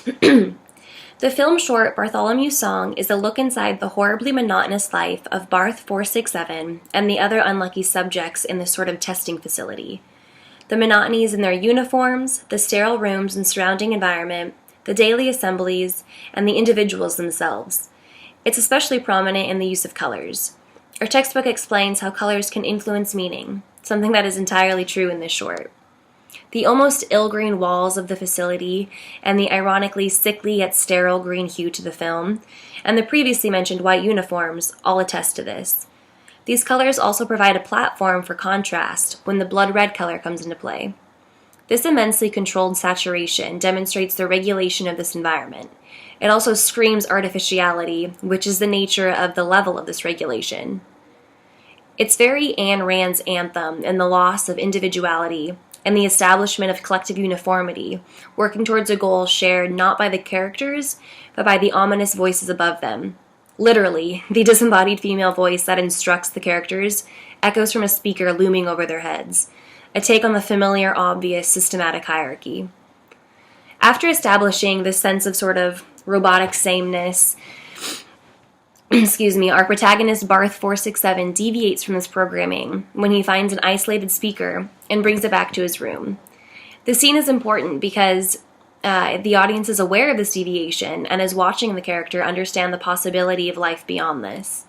The film short Bartholomew's Song is a look inside the horribly monotonous life of Barth 467 and the other unlucky subjects in this sort of testing facility. The monotonies in their uniforms, the sterile rooms and surrounding environment, the daily assemblies, and the individuals themselves. It's especially prominent in the use of colors. Our textbook explains how colors can influence meaning, something that is entirely true in this short. The almost ill-green walls of the facility and the ironically sickly yet sterile green hue to the film, and the previously mentioned white uniforms all attest to this. These colors also provide a platform for contrast when the blood red color comes into play. This immensely controlled saturation demonstrates the regulation of this environment. It also screams artificiality, which is the nature of the level of this regulation. It's very Ayn Rand's anthem in the loss of individuality and the establishment of collective uniformity, working towards a goal shared not by the characters, but by the ominous voices above them. Literally, the disembodied female voice that instructs the characters echoes from a speaker looming over their heads, a take on the familiar, obvious, systematic hierarchy. After establishing this sense of sort of robotic sameness, our protagonist Barth 467 deviates from this programming when he finds an isolated speaker and brings it back to his room. The scene is important because the audience is aware of this deviation and is watching the character understand the possibility of life beyond this.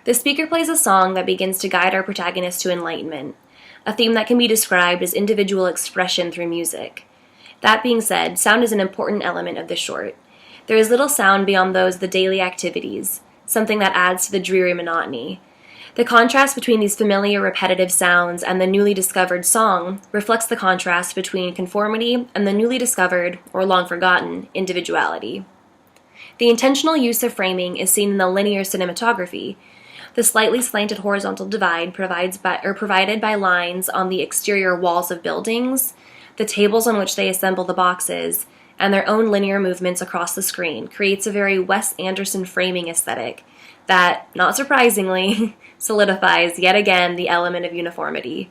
The speaker plays a song that begins to guide our protagonist to enlightenment, a theme that can be described as individual expression through music. That being said, sound is an important element of this short. There is little sound beyond those of the daily activities, something that adds to the dreary monotony. The contrast between these familiar repetitive sounds and the newly discovered song reflects the contrast between conformity and the newly discovered, or long forgotten, individuality. The intentional use of framing is seen in the linear cinematography. The slightly slanted horizontal divide provided by lines on the exterior walls of buildings, the tables on which they assemble the boxes, and their own linear movements across the screen creates a very Wes Anderson framing aesthetic that, not surprisingly, solidifies yet again the element of uniformity.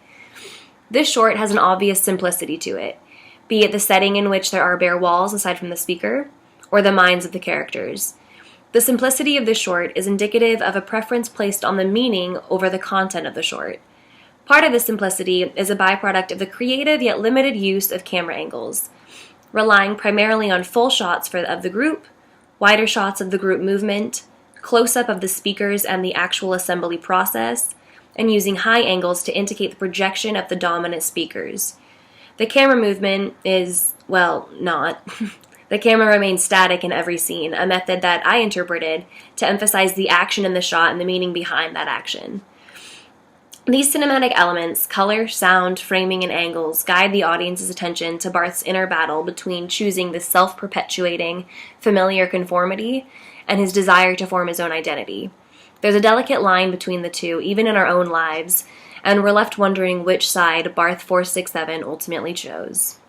This short has an obvious simplicity to it, be it the setting in which there are bare walls aside from the speaker, or the minds of the characters. The simplicity of this short is indicative of a preference placed on the meaning over the content of the short. Part of this simplicity is a byproduct of the creative yet limited use of camera angles, relying primarily on full shots of the group, wider shots of the group movement, close-up of the speakers and the actual assembly process, and using high angles to indicate the projection of the dominant speakers. The camera movement is, well, not. The camera remains static in every scene, a method that I interpreted to emphasize the action in the shot and the meaning behind that action. These cinematic elements, color, sound, framing, and angles, guide the audience's attention to Barth's inner battle between choosing the self-perpetuating, familiar conformity and his desire to form his own identity. There's a delicate line between the two, even in our own lives, and we're left wondering which side Barth 467 ultimately chose.